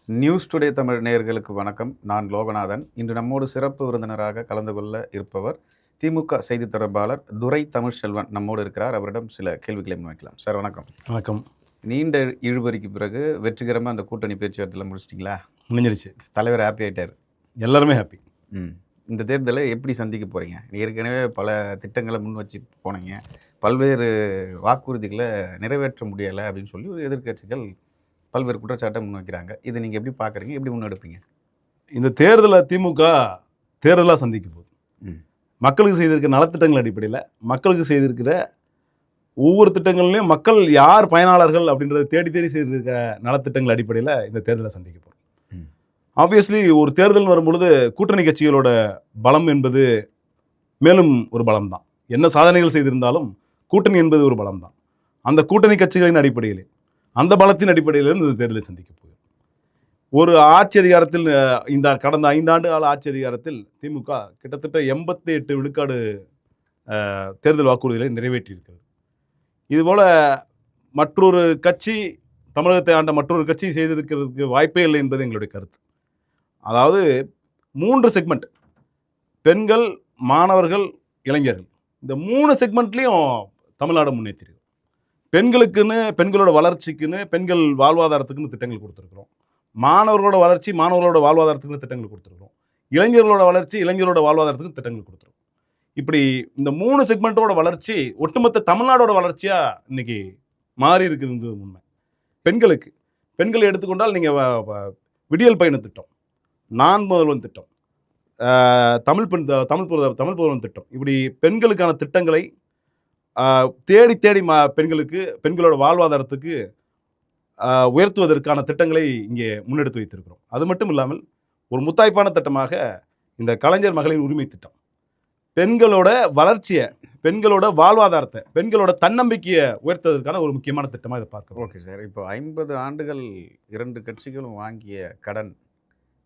News today Tamil நேயர்களுக்கு வணக்கம். நான் லோகநாதன். இன்று நம்மோடு சிறப்பு விருந்தினராக கலந்து கொள்ள இருப்பவர் திமுக செய்தி தொடர்பாளர் துரை தமிழ்செல்வன் நம்மோடு இருக்கிறார். அவரிடம் சில கேள்விகளை முன்வைக்கலாம். சார் வணக்கம். வணக்கம். நீண்ட இழுபறிக்கு பிறகு வெற்றிகரமாக அந்த கூட்டணி பேச்சுவார்த்தையில் முடிச்சிட்டிங்களா? முடிஞ்சிருச்சு. தலைவர் ஹாப்பி ஆகிட்டார். எல்லாருமே ஹாப்பி. இந்த தேர்தலை எப்படி சந்திக்க போகிறீங்க? ஏற்கனவே பல திட்டங்களை முன் வச்சு போனீங்க, பல்வேறு வாக்குறுதிகளை நிறைவேற்ற முடியலை அப்படின்னு சொல்லி ஒரு எதிர்க்கட்சிகள் பல்வேறு குற்றச்சாட்டை முன்வைக்கிறாங்க. இதை நீங்கள் எப்படி பார்க்குறீங்க, எப்படி முன்னெடுப்பீங்க? இந்த தேர்தலை திமுக தேர்தலாக சந்திக்க போகுது. மக்களுக்கு செய்திருக்கிற நலத்திட்டங்கள் அடிப்படையில் மக்களுக்கு செய்திருக்கிற ஒவ்வொரு திட்டங்கள்லையும் மக்கள் யார் பயனாளர்கள் அப்படின்றத தேடி தேடி செய்திருக்கிற நலத்திட்டங்கள் அடிப்படையில் இந்த தேர்தலை சந்திக்க போகிறோம். ஆப்வியஸ்லி ஒரு தேர்தல் வரும்பொழுது கூட்டணி கட்சிகளோட பலம் என்பது மேலும் ஒரு பலம் தான். என்ன சாதனைகள் செய்திருந்தாலும் கூட்டணி என்பது ஒரு பலம் தான். அந்த கூட்டணி கட்சிகளின் அடிப்படையிலே, அந்த பலத்தின் அடிப்படையிலிருந்து இந்த தேர்தலை சந்திக்க போகுது. ஒரு ஆட்சி அதிகாரத்தில் இந்த கடந்த 5 ஆண்டு கால ஆட்சி அதிகாரத்தில் திமுக கிட்டத்தட்ட 88 விழுக்காடு தேர்தல் வாக்குறுதிகளை நிறைவேற்றியிருக்கிறது. இதுபோல் மற்றொரு கட்சி, தமிழகத்தை ஆண்ட மற்றொரு கட்சி செய்திருக்கிறதுக்கு வாய்ப்பே இல்லை என்பது எங்களுடைய கருத்து. அதாவது 3 செக்மெண்ட், பெண்கள், மாணவர்கள், இளைஞர்கள், இந்த 3 செக்மெண்ட்லேயும் தமிழ்நாடு முன்னேற்றிருக்கு. பெண்களுக்குன்னு, பெண்களோட வளர்ச்சிக்குன்னு, பெண்கள் வாழ்வாதாரத்துக்குன்னு திட்டங்கள் கொடுத்துருக்குறோம். மாணவர்களோட வளர்ச்சி, மாணவர்களோட வாழ்வாதாரத்துக்குன்னு திட்டங்கள் கொடுத்துருக்குறோம். இளைஞர்களோட வளர்ச்சி, இளைஞர்களோட வாழ்வாதாரத்துக்கு திட்டங்கள் கொடுத்துருக்கோம். இப்படி இந்த 3 செக்மெண்ட்டோட வளர்ச்சி ஒட்டுமொத்த தமிழ்நாடோட வளர்ச்சியாக இன்னைக்கு மாறி இருக்குங்கிறது உண்மை. பெண்களை எடுத்துக்கொண்டால் நீங்கள் விடியல் பயண திட்டம், நான் முதல்வன் திட்டம், தமிழ் புதல்வன் திட்டம், இப்படி பெண்களுக்கான திட்டங்களை தேடி தேடி பெண்களோட வாழ்வாதாரத்துக்கு உயர்த்துவதற்கான திட்டங்களை இங்கே முன்னெடுத்து வைத்திருக்கிறோம். அது மட்டும் இல்லாமல் ஒரு முத்தாய்ப்பான திட்டமாக இந்த கலைஞர் மகளிர் உரிமை திட்டம் பெண்களோட வளர்ச்சியை, பெண்களோட வாழ்வாதாரத்தை, பெண்களோட தன்னம்பிக்கையை உயர்த்துவதற்கான ஒரு முக்கியமான திட்டமாக இதை பார்க்குறோம். Okay sir. இப்போ 50 ஆண்டுகள் 2 கட்சிகளும் வாங்கிய கடன்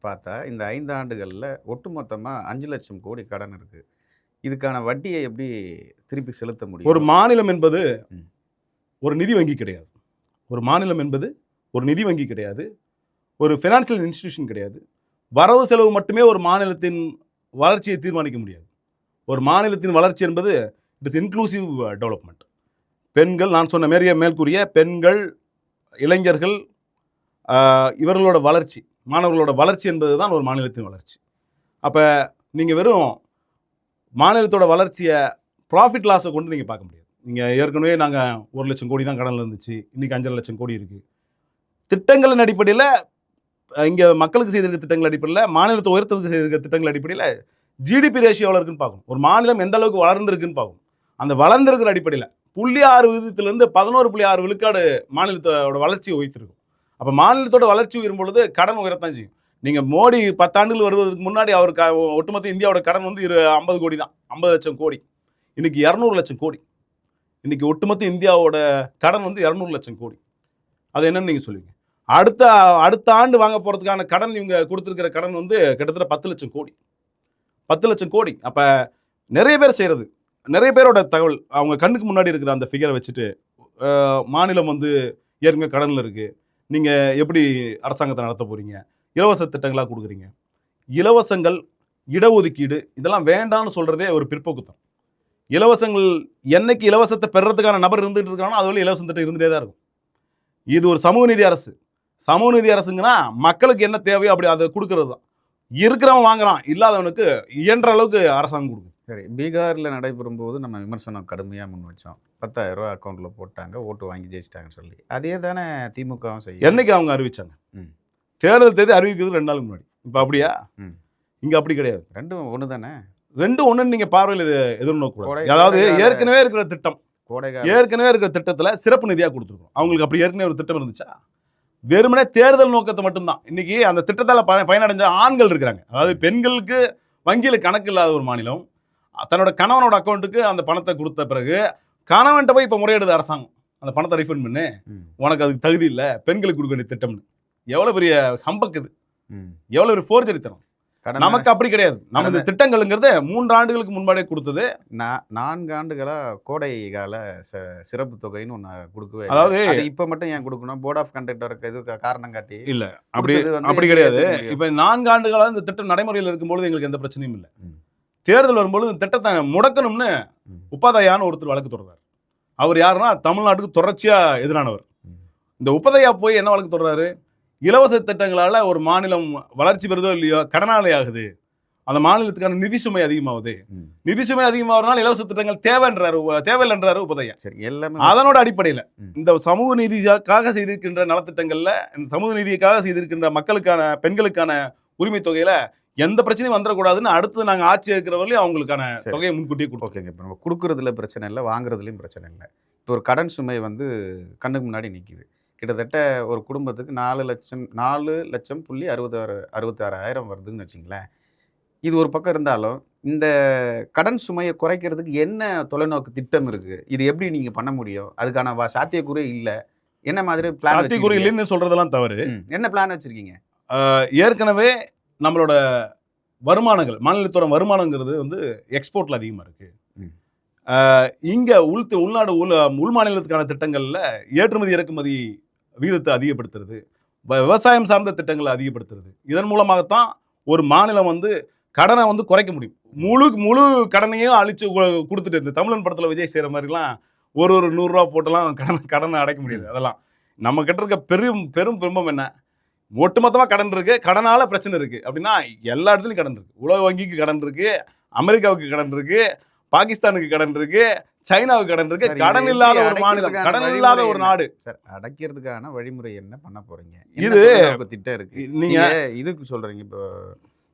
பார்த்தா இந்த 5 ஆண்டுகளில் ஒட்டுமொத்தமாக 5 லட்சம் கோடி கடன் இருக்குது. இதுக்கான வட்டியை எப்படி திருப்பி செலுத்த முடியும்? ஒரு மாநிலம் என்பது ஒரு நிதி வங்கி கிடையாது. ஒரு மாநிலம் என்பது ஒரு நிதி வங்கி கிடையாது. ஒரு ஃபினான்ஷியல் இன்ஸ்டிடியூஷன் கிடையாது. வரவு செலவு மட்டுமே ஒரு மாநிலத்தின் வளர்ச்சியை தீர்மானிக்க முடியாது. ஒரு மாநிலத்தின் வளர்ச்சி என்பது இட் இஸ் இன்க்ளூசிவ் டெவலப்மெண்ட். பெண்கள், நான் சொன்ன மேற்கூறிய பெண்கள், இளைஞர்கள், இவர்களோட வளர்ச்சி, மாணவர்களோட வளர்ச்சி என்பது தான் ஒரு மாநிலத்தின் வளர்ச்சி. அப்போ நீங்கள் வெறும் மாநிலத்தோட வளர்ச்சியை ப்ராஃபிட் லாஸை கொண்டு நீங்கள் பார்க்க முடியாது. நீங்கள் ஏற்கனவே நாங்கள் 1 லட்சம் கோடி தான் கடனில் இருந்துச்சு, இன்றைக்கி 5 லட்சம் கோடி இருக்குது. திட்டங்களின் அடிப்படையில், இங்கே மக்களுக்கு செய்திருக்க திட்டங்கள் அடிப்படையில், மாநிலத்தை உயர்த்ததுக்கு செய்திருக்க திட்டங்கள் அடிப்படையில் ஜிடிபி ரேஷியோ எவ்வளோ இருக்குன்னு பார்க்கணும். ஒரு மாநிலம் எந்த அளவுக்கு வளர்ந்துருக்குன்னு பார்க்கணும். அந்த வளர்ந்துருக்கிற அடிப்படையில் 0.6% 11.6 விழுக்காடு மாநிலத்தோட வளர்ச்சியை உயர்த்திருக்கும். அப்போ மாநிலத்தோட வளர்ச்சி உயரும் பொழுது கடன் உயரத்தான் செய்யும். நீங்கள் மோடி 10 ஆண்டுகள் வருவதற்கு முன்னாடி அவருக்கு ஒட்டுமொத்த இந்தியாவோட கடன் வந்து 50 கோடி தான், 50 லட்சம் கோடி. இன்றைக்கி 200 லட்சம் கோடி. இன்றைக்கி ஒட்டுமொத்த இந்தியாவோட கடன் வந்து 200 லட்சம் கோடி. அது என்னன்னு நீங்கள் சொல்லுவீங்க? அடுத்த ஆண்டு வாங்க போகிறதுக்கான கடன், இவங்க கொடுத்துருக்கிற கடன் வந்து கிட்டத்தட்ட 10 லட்சம் கோடி. 10 லட்சம் கோடி. அப்போ நிறைய பேர் செய்கிறது, நிறைய பேரோட தகவல் அவங்க கண்ணுக்கு முன்னாடி இருக்கிற அந்த ஃபிகரை வச்சுட்டு மாநிலம் வந்து ஏற்கனவே கடனில் இருக்குது, நீங்கள் எப்படி அரசாங்கத்தை நடத்த போகிறீங்க, இலவச திட்டங்களாக கொடுக்குறீங்க. இலவசங்கள், இடஒதுக்கீடு, இதெல்லாம் வேண்டான்னு சொல்கிறதே ஒரு பிற்போக்குத்தனம். இலவசங்கள் என்னைக்கு இலவசத்தை பெறறதுக்கான நபர் இருந்துகிட்டு இருக்கானோ அதுவரை இலவச திட்டம் இருந்துகிட்டே தான் இருக்கும். இது ஒரு சமூக நீதி அரசு. சமூக நீதி அரசுங்கன்னா மக்களுக்கு என்ன தேவையோ அப்படி அதை கொடுக்கறது தான். இருக்கிறவன் வாங்குறான், இல்லாதவனுக்கு இயன்ற அளவுக்கு அரசாங்கம் கொடுக்கும். சரி, பீகாரில் நடைபெறும் போது நம்ம விமர்சனம் கடுமையாக முன் வச்சோம். 10,000 ரூபா அக்கௌண்ட்டில் போட்டாங்க, ஓட்டு வாங்கி ஜெயிச்சிட்டாங்கன்னு சொல்லி. அதே தானே திமுகவும் செய்யும். என்னைக்கு அவங்க அறிவிச்சாங்க? தேர்தல் தேதி அறிவிக்கிறது 2 நாளுக்கு முன்னாடி. இப்போ அப்படியா? இங்கே அப்படி கிடையாது. ரெண்டும் ஒன்று தானே. ரெண்டும் ஒன்றுன்னு நீங்கள் பார்வையில் எதிர்நோக்கூடாது. அதாவது ஏற்கனவே இருக்கிற திட்டம், ஏற்கனவே இருக்கிற திட்டத்தில் சிறப்பு நிதியாக கொடுத்துருக்கோம். அவங்களுக்கு அப்படி ஏற்கனவே ஒரு திட்டம் இருந்துச்சா? வெறுமனே தேர்தல் நோக்கத்தை மட்டும்தான். இன்றைக்கி அந்த திட்டத்தால் பயனடைஞ்ச ஆண்கள் இருக்கிறாங்க. அதாவது பெண்களுக்கு வங்கியில் கணக்கு இல்லாத ஒரு மாநிலம் தன்னோட கணவனோட அக்கௌண்ட்டுக்கு அந்த பணத்தை கொடுத்த பிறகு கணவன்கிட்ட போய் இப்போ முறையிடுது அரசாங்கம், அந்த பணத்தை ரீஃபண்ட் பண்ணு, உனக்கு அதுக்கு தகுதி இல்லை, பெண்களுக்கு கொடுக்க வேண்டிய திட்டம்னு. எவ்வளோ பெரிய ஹம்பக் இது, எவ்வளோ ஒரு ஃபோர்ஜரி தரம். கடந்த நமக்கு அப்படி கிடையாது. நம்ம இந்த திட்டங்கள்ங்கிறது 3 ஆண்டுகளுக்கு முன்னாடியே கொடுத்தது. 4 ஆண்டுகளா கோடை கால சிறப்பு தொகைன்னு ஒண்ணு குடுக்கவே இல்ல. அதாவது அது இப்ப மட்டும் ஏன் குடுக்கணும்? போர்ட் ஆஃப் கண்டக்டருக்கு இது காரணம் காட்டி இல்ல. அப்படி குடுத்தது வந்து அப்படி எப்படி கிடையாது. ஏத்துக்க முடியும்? இப்ப 4 ஆண்டுகளா இந்த திட்டம் நடைமுறையில் இருக்கும்பொழுது எங்களுக்கு எந்த பிரச்சனையும் இல்ல. ம். தேர்தல் வரும்பொழுது இந்த திட்டத்தை முடக்கணும்னு ம். உபாதையான்னு ஒருத்தர் வழக்கு தொடர்றாரு. அவர் யாருன்னா தமிழ்நாட்டுக்கு தொடர்ச்சியா எதிரானவர். ம். இந்த உபதையா போய் என்ன வழக்கு தொடர்றாரு? இலவச திட்டங்களால ஒரு மாநிலம் வளர்ச்சி பெறுதோ இல்லையோ கடனாளி ஆகுது. அந்த மாநிலத்துக்கான நிதி சுமை அதிகமாகுது. ம். நிதி சுமை அதிகமாகறதுனால இலவச திட்டங்கள் தேவையில்லைன்றாரு உபதையா. சரி எல்லாமே அதனோட அடிப்படையில் ம். இந்த சமூக நீதிக்காக செய்திருக்கின்ற நலத்திட்டங்கள்ல இந்த சமூக நீதிக்காக செய்திருக்கின்ற மக்களுக்கான பெண்களுக்கான உரிமை தொகையில எந்த பிரச்சனையும் வந்துடக்கூடாதுன்னு அடுத்து நாங்கள் ஆட்சி இருக்கிறவர்களையும் அவங்களுக்கான சரி. தொகையை முன்கூட்டியே கொடுப்போம். ஓகேங்க. இப்போ நம்ம குடுக்குறதுல பிரச்சனை இல்லை, வாங்குறதுலையும் பிரச்சனை இல்லை. இப்போ ஒரு கடன் சுமை வந்து கண்ணுக்கு முன்னாடி நிற்கிது. கிட்டத்தட்ட ஒரு குடும்பத்துக்கு 4,66,000 வருதுன்னு வச்சுங்களேன். இது ஒரு பக்கம் இருந்தாலும் இந்த கடன் சுமையை குறைக்கிறதுக்கு என்ன தொலைநோக்கு திட்டம் இருக்கு? இது எப்படி நீங்க பண்ண முடியும்? அதுக்கான சாத்தியக்கூறே இல்லை. என்ன மாதிரி பிளான் சாத்தியக்கூறு வச்சிருக்கீங்க? இல்லைன்னு சொல்றதெல்லாம் தவறு. என்ன பிளான் வச்சிருக்கீங்க? ஏற்கனவே நம்மளோட வருமானங்கள் மாநிலத்தோட வருமானங்கிறது வந்து எக்ஸ்போர்ட்ல அதிகமாக இருக்கு. ம். இங்க உள்நாடு உள் மாநிலத்துக்கான திட்டங்கள்ல ஏற்றுமதி இறக்குமதி விகிதத்தை அதிகப்படுத்துறது, விவசாயம் சார்ந்த திட்டங்களை அதிகப்படுத்துறது, இதன் மூலமாகத்தான் ஒரு மாநிலம் வந்து கடனை வந்து குறைக்க முடியும். முழு கடனையும் அழிச்சு கொடுத்துட்டு இந்த தமிழன் படத்துல விஜய் செய்யற மாதிரிலாம் ஒரு 100 ரூபா போட்டெல்லாம் கடனை அடைக்க முடியாது. அதெல்லாம் நம்ம கிட்ட இருக்க பெரும் பிம்பம் என்ன? ஒட்டுமொத்தமாக கடன் இருக்கு, கடனால பிரச்சனை இருக்கு அப்படின்னா எல்லா இடத்துலையும் கடன் இருக்கு. உலக வங்கிக்கு கடன் இருக்கு, அமெரிக்காவுக்கு கடன் இருக்கு, பாகிஸ்தானுக்கு கடன் இருக்கு, சைனாவுக்கு கடன் இருக்கு. சரி, கடன் இதை இல்லாத எப்படி ஒரு மாநிலம், அடைக்கிறதுக்கான கடன் வழிமுறை இல்லாத ஒரு என்ன? நாடு. சார், அடைக்கிறதுக்கான வழிமுறை என்ன பண்ண போறீங்க? இது இது திட்டம் இருக்கு. நீங்க நீங்க இதுக்கு சொல்றீங்க. இப்போ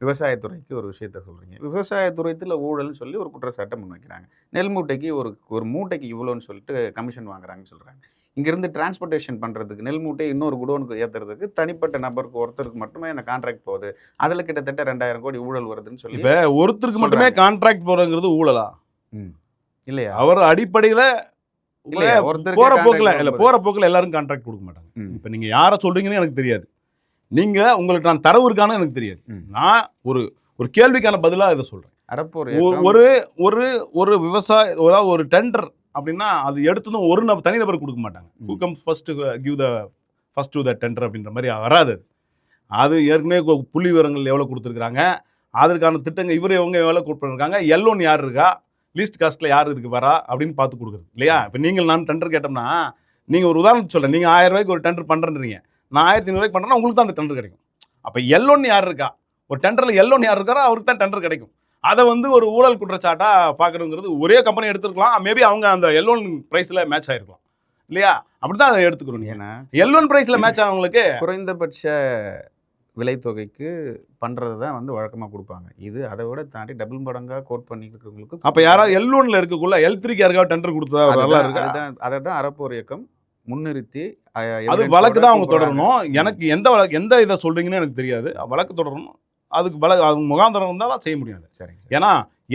விவசாயத்துறைக்கு ஒரு விஷயத்த சொல்றீங்க. விவசாயத்துறைத்துல ஊழல்னு சொல்லி ஒரு குற்றச்சாட்டை முன்வைக்கிறாங்க. நெல் மூட்டைக்கு ஒரு மூட்டைக்கு இவ்வளோன்னு சொல்லிட்டு கமிஷன் வாங்குறாங்கன்னு சொல்றாங்க. இங்கிருந்து டிரான்ஸ்போர்ட்டேஷன் பண்றதுக்கு நெல் மூட்டை இன்னொரு குடோனுக்கு ஏத்துறதுக்கு தனிப்பட்ட நபருக்கு ஒருத்தருக்கு மட்டுமே அந்த கான்ட்ராக்ட் போகுது. அதுல கிட்டத்தட்ட 2000 கோடி ஊழல் வருதுன்னு சொல்லி இப்ப ஒருத்தருக்கு மட்டுமே கான்ட்ராக்ட் போறதுங்கிறது ஊழலா? இல்லையா? அவர் அடிப்படையில இல்லையா? ஒருத்தருக்கு போற போக்குல contract இல்ல போகுது. போற போக்குல எல்லாரும் கான்ட்ராக்ட் கொடுக்க மாட்டாங்க. ம். இப்ப நீங்க யாரை சொல்றீங்கன்னு எனக்கு தெரியாது. நீங்க உங்களுக்கு நான் தரவு இருக்கான்னு எனக்கு தெரியாது. ம். நான் ஒரு கேள்விக்கான பதிலா இதை சொல்றேன். அறப்போர் ஒரு ஒரு ஒரு விவசாய ஒரு டெண்டர் அப்படின்னா அது எடுத்ததும் ஒரு தனிநபர் கொடுக்க மாட்டாங்க. Who come first give the first to the tender அப்படின்ற மாதிரி வராது. அது ஏற்கனவே புள்ளி விவரங்கள் எவ்வளோ கொடுத்துருக்காங்க, அதற்கான திட்டங்கள் இவங்க எவ்வளோ கொடுத்துருக்காங்க, எல்லோன்னு யார் இருக்கா, லீஸ்ட் காஸ்ட்டில் யார் இதுக்கு வரா அப்படின்னு பார்த்து கொடுக்குறது இல்லையா? இப்போ நான் டெண்டர் கேட்டோம்னா நீங்கள் ஒரு உதாரணத்துக்கு சொல்கிறேன், நீங்கள் 1000 ரூபாய்க்கு ஒரு டெண்டர் பண்ணுறீங்க, நான் 1500 ரூபாய்க்கு பண்ணுறேன்னா உங்களுக்கு தான் அந்த டெண்டர் கிடைக்கும். அப்போ எல்லோன்னு யார் இருக்கா, ஒரு டெண்டரில் எல்லோன்னு யார் இருக்காரோ அவருக்கு தான் டெண்டர் கிடைக்கும். அதை வந்து ஒரு ஊழல் குற்றச்சாட்டாக பார்க்குறதுங்கிறது ஒரே கம்பெனி எடுத்துருக்கலாம். மேபி அவங்க அந்த எல்லோன் ப்ரைஸில் மேட்ச் ஆகிருக்கலாம் இல்லையா? அப்படி தான் அதை எடுத்துக்கிறோம். ஏன்னா எல்லோன் ப்ரைஸில் மேட்ச் ஆனவங்களுக்கு குறைந்தபட்ச விலைத்தொகைக்கு பண்ணுறது தான் வந்து வழக்கமாக கொடுப்பாங்க. இது அதை விட தாண்டி டபுள் மடங்காக கோட் பண்ணிக்கிறவங்களுக்கு அப்போ யாராவது எல்லோனில் இருக்கக்குள்ள L3க்கு யாருக்காவது டெண்டர் கொடுத்தா நல்லா இருக்கா? அதை தான் அறப்போர் இயக்கம் முன்னிறுத்தி அது வழக்கு தான் அவங்க தொடரணும். எனக்கு எந்த இதை சொல்றீங்கன்னு எனக்கு தெரியாது. வழக்கு தொடரணும். அதுக்கு அவங்க முகாந்திரம் இருந்தால் தான் செய்ய முடியாது. சரிங்க. ஏன்னா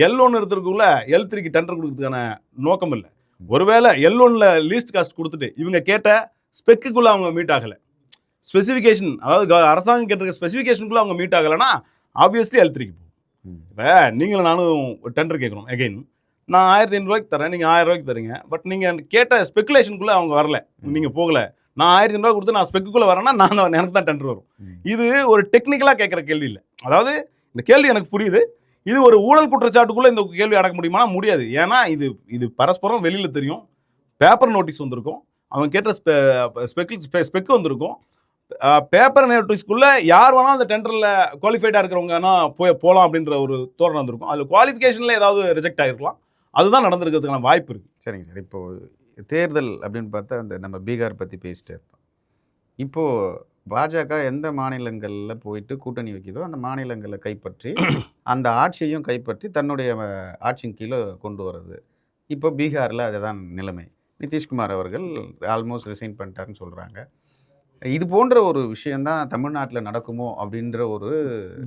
L1 இருக்கிறதுக்குள்ள L3க்கு டெண்டர் கொடுக்கறதுக்கான நோக்கம் இல்லை. ஒருவேளை L1ல லீஸ்ட் காஸ்ட் கொடுத்துட்டு இவங்க கேட்ட ஸ்பெக்குக்குள்ள அவங்க மீட் ஆகலை, ஸ்பெசிஃபிகேஷன் அதாவது அரசாங்கம் கேட்டிருக்க ஸ்பெசிஃபிகேஷனுக்குள்ள அவங்க மீட் ஆகலைன்னா ஆப்வியஸ்லி L3க்கு போகும். இப்போ நீங்களும் நானும் டெண்டர் கேட்குறோம், எகைன் நான் 1500 ரூபாய்க்கு தரேன், நீங்கள் 1000 ரூபாய்க்கு தரீங்க. பட் நீங்கள் கேட்ட ஸ்பெகுலேஷனுக்குள்ளே அவங்க வரல, நீங்கள் போகலை. நான் 1500 ரூபா கொடுத்து நான் ஸ்பெக்குள்ளே வரேன்னா எனக்கு தான் டெண்டர் வரும். இது ஒரு டெக்னிக்கலாக கேட்குற கேள்வி இல்லை. அதாவது இந்த கேள்வி எனக்கு புரியுது. இது ஒரு ஊழல் குற்றச்சாட்டுக்குள்ளே இந்த கேள்வி அடக்க முடியுமா? முடியாது. ஏன்னா இது பரஸ்பரம் வெளியில் தெரியும். பேப்பர் நோட்டீஸ் வந்திருக்கும், அவங்க கேட்ட ஸ்பெக்கு வந்திருக்கும். பேப்பர் நோட்டீஸ்க்குள்ளே யார் வேணால் அந்த டெண்டரில் குவாலிஃபைடாக இருக்கிறவங்கன்னா போகலாம் அப்படின்ற ஒரு தோரணை வந்திருக்கும். அதில் குவாலிஃபிகேஷனில் ஏதாவது ரிஜெக்ட் ஆகிருக்கலாம். அதுதான் நடந்திருக்கிறதுக்கான வாய்ப்பு இருக்குது. சரிங்க சார். இப்போது தேர்தல் அப்படின்னு பார்த்தா அந்த நம்ம பீகார் பற்றி பேசிட்டே இருப்போம். இப்போது பாஜக எந்த மாநிலங்களில் போயிட்டு கூட்டணி வைக்குதோ அந்த மாநிலங்களை கைப்பற்றி அந்த ஆட்சியையும் கைப்பற்றி தன்னுடைய ஆட்சியின் கீழே கொண்டு வர்றது. இப்போ பீகாரில் அதுதான் நிலைமை. நிதிஷ்குமார் அவர்கள் ஆல்மோஸ்ட் ரிசைன் பண்ணிட்டாருன்னு சொல்கிறாங்க. இது போன்ற ஒரு விஷயந்தான் தமிழ்நாட்டில் நடக்குமோ அப்படின்ற ஒரு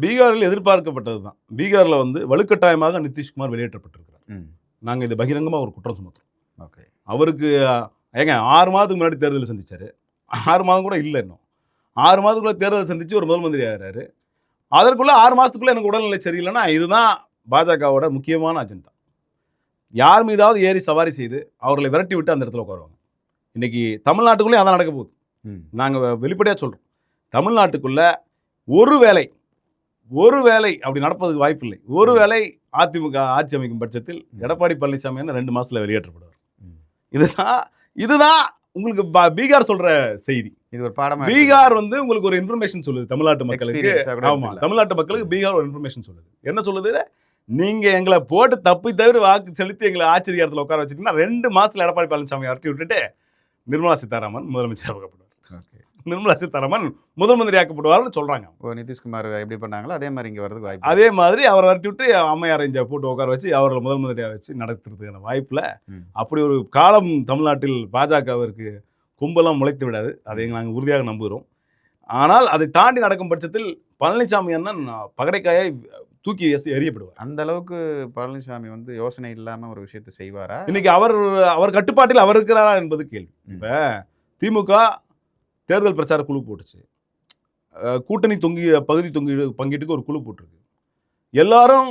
பீகாரில் எதிர்பார்க்கப்பட்டது தான். பீகாரில் வந்து வலுக்கட்டாயமாக நிதிஷ்குமார் வெளியேற்றப்பட்டிருக்கிறார். நாங்கள் இது பகிரங்கமாக ஒரு குற்றம் சுமத்துறோம். ஓகே, அவருக்கு 6 மாதத்துக்கு முன்னாடி தேர்தல் சந்திச்சார். 6 மாதம் கூட இல்லை, இன்னும் 6 மாதத்துக்குள்ள தேர்தல் சந்தித்து ஒரு முதல் மந்திரி ஆகிறாரு. அதற்குள்ள 6 மாசத்துக்குள்ள எனக்கு உடல்நிலை சரியில்லைன்னா இதுதான் பாஜகவோட முக்கியமான அஜெண்டா. யார் மீதாவது ஏறி சவாரி செய்து அவர்களை விரட்டி விட்டு அந்த இடத்துல உட்காருவாங்க. இன்னைக்கு தமிழ்நாட்டுக்குள்ளேயும் அதான் நடக்க போகுது. நாங்க வெளிப்படையா சொல்றோம். தமிழ்நாட்டுக்குள்ள ஒருவேளை அப்படி நடப்பதுக்கு வாய்ப்பு இல்லை. ஒருவேளை அதிமுக ஆட்சி அமைக்கும் பட்சத்தில் எடப்பாடி பழனிசாமி 2 மாசத்துல வெளியேற்றப்படுவார். இதுதான் உங்களுக்கு பீகார் சொல்ற செய்தி. இது ஒரு பாடமா பீகார் வந்து உங்களுக்கு ஒரு இன்ஃபர்மேஷன் சொல்லுது தமிழ்நாட்டு மக்களுக்கு. ஆமா, தமிழ்நாட்டு மக்களுக்கு பீகார் ஒரு இன்ஃபர்மேஷன் சொல்லுது. என்ன சொல்லுது? நீங்க எங்களை போட்டு தப்பி தவிர வாக்கு செலுத்தி எங்களை ஆட்சி அதிகாரத்தில் உட்கார வச்சுட்டீங்கன்னா 2 மாசத்துல எடப்பாடி பழனிசாமி அரட்டி விட்டுட்டு நிர்மலா சீதாராமன் முதலமைச்சராக்கப்படுவார். நிர்மலா சீதாராமன் முதல் மந்திரியாக்கப்படுவார்னு சொல்றாங்க. நிதிஷ்குமார் எப்படி பண்ணாங்களோ அதே மாதிரி இங்க வரதுக்கு வாய்ப்பு. அதே மாதிரி அவரை வரட்டி விட்டு அம்மையார் இங்க போட்டு உட்கார வச்சு அவர்களை முதல் மந்திரியாக வச்சு நடத்துறதுக்கான வாய்ப்புல அப்படி ஒரு காலம் தமிழ்நாட்டில் பாஜகவிற்கு கும்பலாம் முளைத்து விடாது. அதை நாங்கள் உறுதியாக நம்புகிறோம். ஆனால் அதை தாண்டி நடக்கும் பட்சத்தில் பழனிசாமி அண்ணன் பகடைக்காயை தூக்கி எறியப்படுவார். அந்த அளவுக்கு பழனிசாமி வந்து யோசனை இல்லாம ஒரு விஷயத்தை செய்வாரா? இன்னைக்கு அவர் கட்டுப்பாட்டில் அவர் இருக்கிறாரா என்பது கேள்வி. இப்ப திமுக தேர்தல் பிரச்சார குழு போட்டுச்சு. கூட்டணி பங்கீட்டுக்கு ஒரு குழு போட்டிருக்கு. எல்லாரும்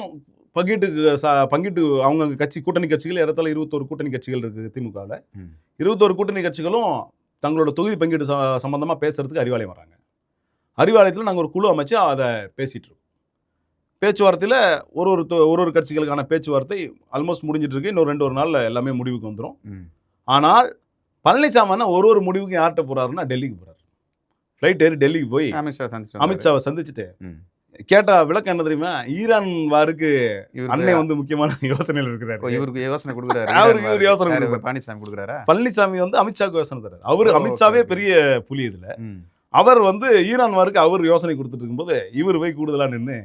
பங்கீட்டு அவங்க கட்சி கூட்டணி கட்சிகள் ஏறத்தாழ 21 கூட்டணி கட்சிகள் இருக்கு திமுகவில். 21 கூட்டணி கட்சிகளும் தங்களோட தொகுதி பங்கீடு சம்பந்தமா பேசுறதுக்கு அறிவாலயம் வராங்க. அறிவாலயத்தில் நாங்கள் ஒரு குழு அமைச்சு அதை பேசிட்டு இருக்கோம். பேச்சுவார்த்தையில் ஒரு கட்சிகளுக்கான பேச்சுவார்த்தை ஆல்மோஸ்ட் முடிஞ்சிட்டு இருக்கு. இன்னொரு 2 நாளில் எல்லாமே முடிவுக்கு வந்துடும். ஆனால் பழனிசாமி ஒரு முடிவுக்கு யார்கிட்ட போறாருன்னா டெல்லிக்கு போறாரு. ஃப்ளைட் ஏறி டெல்லிக்கு போய் அமித்ஷாவை சந்திச்சுட்டு கேட்டா விளக்கம் என்ன தெரியுமா? ஈரான் வாருக்கு அண்ணன் வந்து முக்கியமான யோசனையில் இருக்கிறாரு. இவருக்கு யோசனை கொடுக்குறாரு. அவருக்கு இவர் யோசனை பழனிசாமி கொடுக்குறாரா? பழனிசாமி வந்து அமித்ஷாவுக்கு யோசனை தர்றாரு. அமித்ஷாவே பெரிய புலி இதுல. அவர் வந்து ஈரான் வாருக்கு அவர் யோசனை கொடுத்துட்டு இருக்கும்போது இவர் போய் கூடுதலா நின்று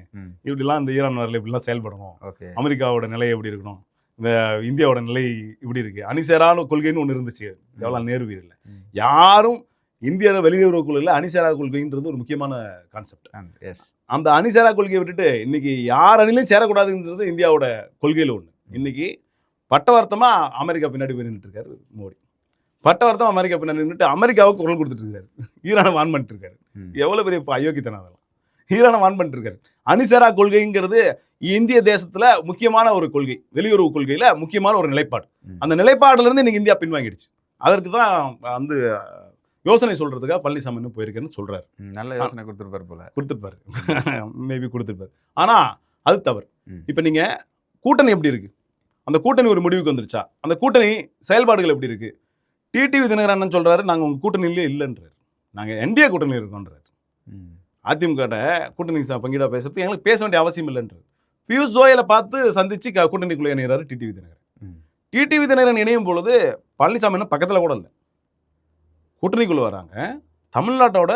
இப்படிலாம் இந்த ஈரான் வாரில் இப்படிலாம் செயல்படணும், அமெரிக்காவோட நிலை எப்படி இருக்கணும், இந்த இந்தியாவோட நிலை இப்படி இருக்கு, அணிசேரான கொள்கைன்னு ஒன்று இருந்துச்சு ஜவஹர்லால் நேரு வீரில். யாரும் இந்திய வெளியுறவு கொள்கையில் அணிசேரா கொள்கைன்றது ஒரு முக்கியமான கான்செப்ட். அந்த அணிசேரா கொள்கையை விட்டுட்டு இன்னைக்கு யார் அணிலையும் சேரக்கூடாதுன்றது இந்தியாவோட கொள்கையில் ஒன்று. இன்னைக்கு பட்டவர்த்தமா அமெரிக்கா பின்னாடி போய் நின்றுட்டு இருக்காரு மோடி. பட்டவர்த்தம் அமெரிக்கா பின்னாடி நின்றுட்டு அமெரிக்காவுக்கு குரல் கொடுத்துட்டு இருக்காரு. ஈரானை வான் பண்ணிட்டு இருக்காரு. எவ்வளவு பெரிய அயோக்கியத்தனம் அதெல்லாம். ஈரானை வான் பண்ணிட்டு இருக்காரு. அணிசேரா கொள்கைங்கிறது இந்திய தேசத்துல முக்கியமான ஒரு கொள்கை, வெளியுறவு கொள்கையில முக்கியமான ஒரு நிலைப்பாடு. அந்த நிலைப்பாடுல இருந்து இன்னைக்கு இந்தியா பின்வாங்கிடுச்சு. அதற்கு தான் வந்து யோசனை சொல்றதுக்காக பழனிசாமி இன்னும் போயிருக்கேன்னு சொல்றாரு. நல்ல யோசனை கொடுத்துருப்பாரு போல. கொடுத்துருப்பாரு, மேபி கொடுத்துருப்பாரு. ஆனா அது தவறு. இப்ப நீங்க கூட்டணி எப்படி இருக்கு? அந்த கூட்டணி ஒரு முடிவுக்கு வந்துருச்சா? அந்த கூட்டணி செயல்பாடுகள் எப்படி இருக்கு? டிடிவி தினகரன் சொல்றாரு நாங்க உங்க கூட்டணியிலே இல்லைன்றாரு. நாங்க என்டிஏ கூட்டணி இருக்கோன்றாரு. அதிமுக கூட்டணி பங்கீடா பேசுறது எங்களுக்கு பேச வேண்டிய அவசியம் இல்லைன்றாரு. பியூஷ் கோயலை பார்த்து சந்திச்சு கூட்டணிக்குள்ள இணைகிறாரு டிடிவி தினகரன். டிடிவி தினகரன் இணையும் பொழுது பழனிசாமி இன்னும் பக்கத்தில் கூட இல்லை, கூட்டணிக்குள்ள வராங்க. தமிழ்நாட்டோட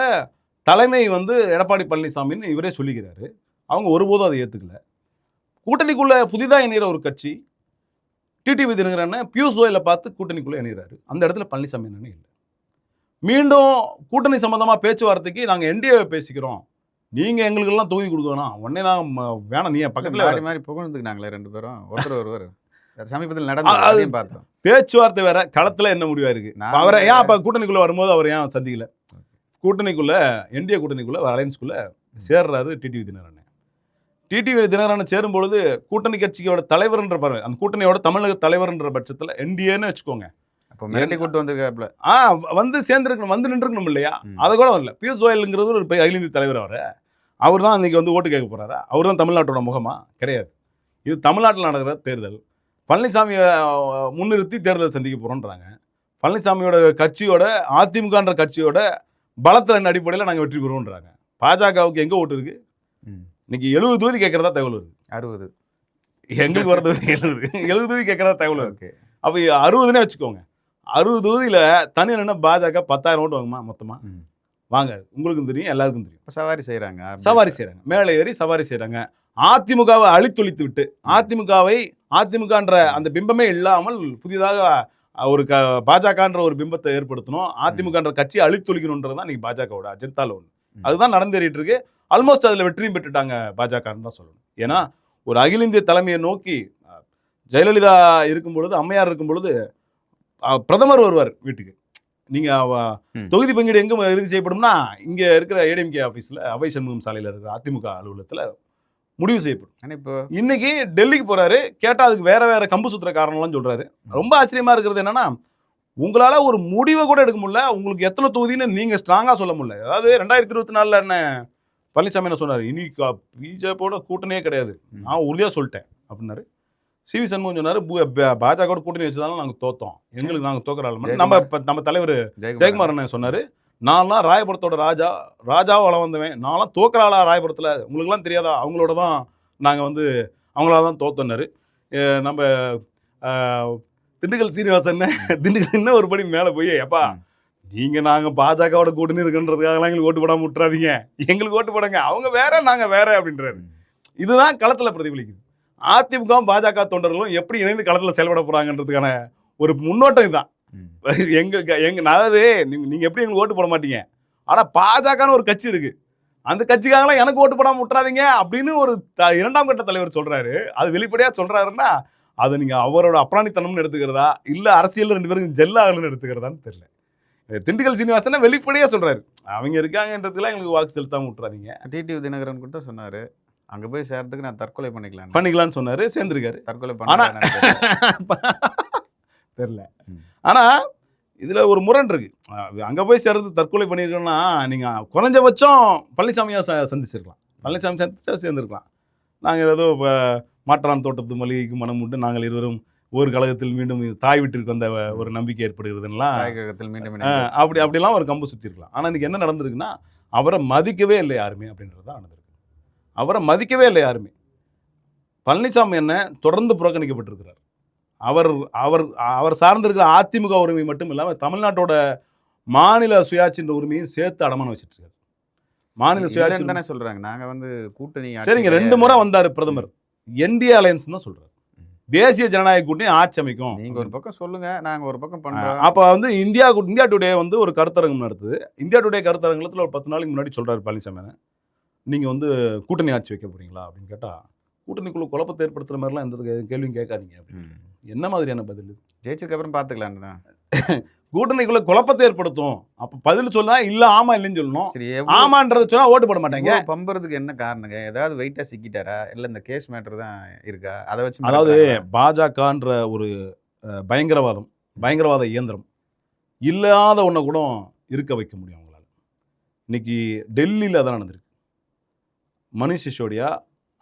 தலைமை வந்து எடப்பாடி பழனிசாமின்னு இவரே சொல்லிக்கிறாரு. அவங்க ஒருபோதும் அதை ஏற்றுக்கல. கூட்டணிக்குள்ள புதிதாக இணைகிற ஒரு கட்சி டிடிவி தினகரன் பியூஷ் கோயலை பார்த்து கூட்டணிக்குள்ளே இணைகிறாரு. அந்த இடத்துல பழனிசாமி என்னன்னு இல்லை. மீண்டும் கூட்டணி சம்பந்தமாக பேச்சுவார்த்தைக்கு நாங்கள் என்டிஏ பேசிக்கிறோம், நீங்கள் எங்களுக்கெல்லாம் தொகுதி கொடுக்கணும், உடனே நான் வேணாம், நீ பக்கத்தில் மாதிரி புகழ்ந்துக்கினாங்களே 2 பேரும் ஒருவர் சமீபத்தில் நடந்து பார்த்தோம். பேச்சுவார்த்தை வேற, களத்தில் என்ன முடிவாக இருக்கு? அவரை ஏன் அப்போ கூட்டணிக்குள்ளே வரும்போது அவர் ஏன் சந்திக்கல? கூட்டணிக்குள்ள என்டிஏ கூட்டணிக்குள்ள அலையன்ஸ்குள்ள சேர்றாரு டிடிவி தினகரன். டிடிவி தினகரன் சேரும்பொழுது கூட்டணி கட்சியோட தலைவர்ன்ற பாரு, அந்த கூட்டணியோட தமிழக தலைவர்ன்ற பட்சத்தில் என்டிஏன்னு வச்சுக்கோங்க. அப்போ மிரட்டி கூட்டு வந்திருக்காப்ல. வந்து சேர்ந்துருக்கணும், வந்து நின்றுக்கணும் இல்லையா? அதை கூட வரல. பியூஷ் கோயலுங்கிறது ஒரு அகில இந்திய தலைவர். அவர் தான் இன்னைக்கு வந்து ஓட்டு கேட்க போறாரா? அவர் தான் தமிழ்நாட்டோட முகமா? கிடையாது. இது தமிழ்நாட்டில் நடக்கிற தேர்தல். பழனிசாமியை முன்னிறுத்தி தேர்தல் சந்திக்க போகிறோன்றாங்க. பழனிசாமியோட கட்சியோட அதிமுகன்ற கட்சியோட பலத்தின் அடிப்படையில் நாங்கள் வெற்றி பெறுவோன்றாங்க. பாஜகவுக்கு எங்கே ஓட்டு இருக்குது? இன்னைக்கு 70 தொகுதி கேட்குறதா தகவல் வருது. 60 எங்களுக்கு வரது 70 தொகுதி கேட்குறதா தகவல் வருது. அப்போ 60னே வச்சுக்கோங்க. 60 தொகுதியில் தனி என்ன பாஜக 10,000 ஓட்டு வாங்குமா மொத்தமாக? வாங்காது. உங்களுக்கும் தெரியும், எல்லாருக்கும் தெரியும். சவாரி செய்கிறாங்க, மேலே ஏறி சவாரி செய்கிறாங்க. அதிமுகவை அழித்தொழித்து விட்டு அதிமுகன்ற அந்த பிம்பமே இல்லாமல் புதிதாக ஒரு பாஜகன்ற ஒரு பிம்பத்தை ஏற்படுத்தணும், அதிமுகன்ற கட்சியை அழித்தொழிக்கணுன்றது தான் இன்னைக்கு பாஜகவோட அஜெண்டால ஒன்று. அதுதான் நடந்தேறிட்டு இருக்கு. ஆல்மோஸ்ட் அதில் வெற்றியும் பெற்றுட்டாங்க பாஜகன்னு தான் சொல்லணும். ஏன்னா ஒரு அகில இந்திய தலைமையை நோக்கி ஜெயலலிதா இருக்கும் பொழுது, அம்மையார் இருக்கும் பொழுது பிரதமர் வருவார் வீட்டுக்கு. நீங்கள் தொகுதி பங்கீடு எங்கே இறுதி செய்யப்படும்னா இங்கே இருக்கிற ஏடிஎம்கே ஆஃபீஸில் அவை சண்முகம் சாலையில் இருக்கிற அதிமுக அலுவலகத்தில் முடிவு செய்யப்படும். ஆனால் இப்போ இன்னைக்கு டெல்லிக்கு போகிறாரு, கேட்டால் அதுக்கு வேற கம்பு சுத்துற காரணம்லாம் சொல்கிறாரு. ரொம்ப ஆச்சரியமாக இருக்கிறது என்னன்னா, உங்களால் ஒரு முடிவை கூட எடுக்க முடியல. உங்களுக்கு எத்தனை தொகுதின்னு நீங்கள் ஸ்ட்ராங்காக சொல்ல முடியல. அதாவது 2024 என்ன பழனிசாமி என்ன சொன்னார், இனி பிஜேபியோட கூட்டணியே கிடையாது, நான் உறுதியாக சொல்லிட்டேன் அப்படின்னாரு. சிவி சண்முகம் சொன்னார், பாஜக கூட்டணி வச்சதாலும் நாங்கள் தோத்தோம், எங்களுக்கு நாங்கள் தோக்குறாள். நம்ம தலைவர் ஜெயக்குமார் என்ன சொன்னார், நான்லாம் ராயபுரத்தோட ராஜாவை வளம் வந்தவன், நான்லாம் தோக்குறாளா ராயபுரத்தில், உங்களுக்குலாம் தெரியாதா, அவங்களோட தான் நாங்கள் வந்து அவங்களால தான் தோத்தோன்னாரு. நம்ம திண்டுக்கல் சீனிவாசன் திண்டுக்கல் இன்னும் ஒரு படி மேலே போய், எப்பா நாங்கள் பாஜகவோட கூட்டணி இருக்குன்றதுக்காகலாம் எங்களுக்கு ஓட்டு போடாமல் விட்டுறாதீங்க, எங்களுக்கு ஓட்டு போடுங்க, அவங்க வேற நாங்கள் வேற அப்படின்றாரு. இதுதான் களத்தில் பிரதிபலிக்குது. அதிமுகவும் பாஜக தொண்டர்களும் எப்படி இணைந்து களத்தில் செயல்பட போகிறாங்கன்றதுக்கான ஒரு முன்னோட்டம் இதுதான். அதாவது நீங்கள் எப்படி எங்களுக்கு ஓட்டு போட மாட்டீங்க, ஆனால் பாஜகன்னு ஒரு கட்சி இருக்கு, அந்த கட்சிக்காகலாம் எனக்கு ஓட்டு போடாமல் விட்டுறாதீங்க அப்படின்னு ஒரு 2ஆம் கட்ட தலைவர் சொல்றாரு. அது வெளிப்படையாக சொல்றாருன்னா அதை நீங்கள் அவரோட அப்ராணித்தனம்னு எடுத்துக்கிறதா இல்லை அரசியல் 2 பேரும் ஜெல்லாகலன்னு எடுத்துக்கிறதான்னு தெரியல. திண்டுக்கல் சீனிவாசன் வெளிப்படையாக சொல்றாரு, அவங்க இருக்காங்கன்றதுலாம் எங்களுக்கு வாக்கு செலுத்தாமல் விட்டுறாதீங்க. டிடிவி தினகரன் கூட சொன்னார், அங்கே போய் சேர்றதுக்கு நான் தற்கொலை பண்ணிக்கலாம்னு சொன்னார், சேர்ந்துருக்காரு. தற்கொலை தெரியல. ஆனால் இதில் ஒரு முரண் இருக்கு. அங்கே போய் சேர்றது தற்கொலை பண்ணியிருக்கோம்னா நீங்கள் குறைஞ்சபட்சம் பழனிசாமியாக சந்திச்சிருக்கலாம், பழனிசாமி சந்திச்சா சேர்ந்துருக்கலாம். நாங்கள் ஏதோ இப்போ மாற்றான் தோட்டத்து மளிகைக்கு மனம் உண்டு, நாங்கள் இருவரும் ஒரு கழகத்தில் மீண்டும் தாய் வீட்டிற்கு வந்த ஒரு நம்பிக்கை ஏற்படுகிறதுலாம் அப்படிலாம் ஒரு கம்பு சுற்றிருக்கலாம். ஆனால் இன்றைக்கி என்ன நடந்திருக்குன்னா, அவரை மதிக்கவே இல்லை யாருமே அப்படின்றது தான் நடந்திருக்கு. அவரை மதிக்கவே இல்லை யாருமே. பழனிசாமி என்ன தொடர்ந்து புறக்கணிக்கப்பட்டிருக்கிறார். அவர் அவர் அவர் சார்ந்திருக்கிற அதிமுக உரிமை மட்டும் இல்லாமல் தமிழ்நாட்டோட மாநில சுயாட்சின்ற உரிமையும் சேர்த்து அடமானம் வச்சுட்டு மாநில சுயாட்சி தானே சொல்றாங்க. நாங்கள் வந்து கூட்டணி சரிங்க 2 முறை வந்தார் பிரதமர், என்டிஏ அலையன்ஸ் தான் சொல்றாரு, தேசிய ஜனநாயக கூட்டணி ஆட்சி அமைக்கும். நீங்க ஒரு பக்கம் சொல்லுங்க, நாங்க ஒரு பக்கம் பண்றோம். அப்போ வந்து இந்தியா டுடே வந்து ஒரு கருத்தரங்கம் நடத்துது. இந்தியா டுடே கருத்தரங்கத்தில் ஒரு 10 நாளைக்கு முன்னாடி சொல்றாரு பழனிசாமி, நீங்கள் வந்து கூட்டணி ஆட்சி வைக்க போறீங்களா அப்படின்னு கேட்டால், கூட்டணிக்குள்ள குழப்பத்தை ஏற்படுத்துகிற மாதிரிலாம் எந்த கேள்வியும் கேட்காதீங்க அப்படின்னு. என்ன மாதிரியான பதில்? ஜெயிச்சதுக்கு அப்புறம் பார்த்துக்கலாம் தான். கூட்டணிக்குள்ள குழப்பத்தை ஏற்படுத்தும். அப்போ பதில் சொன்னா இல்லை ஆமா இல்லைன்னு சொல்லணும். சரி, ஆமான்றதை சொன்னா ஓட்டு போட மாட்டாங்க. பம்புறதுக்கு என்ன காரணங்க? ஏதாவது வெயிட்டா சிக்கிட்டாரா இல்லை இந்த கேஸ் மேட்டர் தான் இருக்கா? அதை வச்சு அதாவது பாஜகன்ற ஒரு பயங்கரவாத இயந்திரம் இல்லாத ஒன்றை கூட இருக்க வைக்க முடியும் அவங்களால. இன்னைக்கு டெல்லியில் அதான் நடந்திருக்கு. மணிஷ் சிசோடியா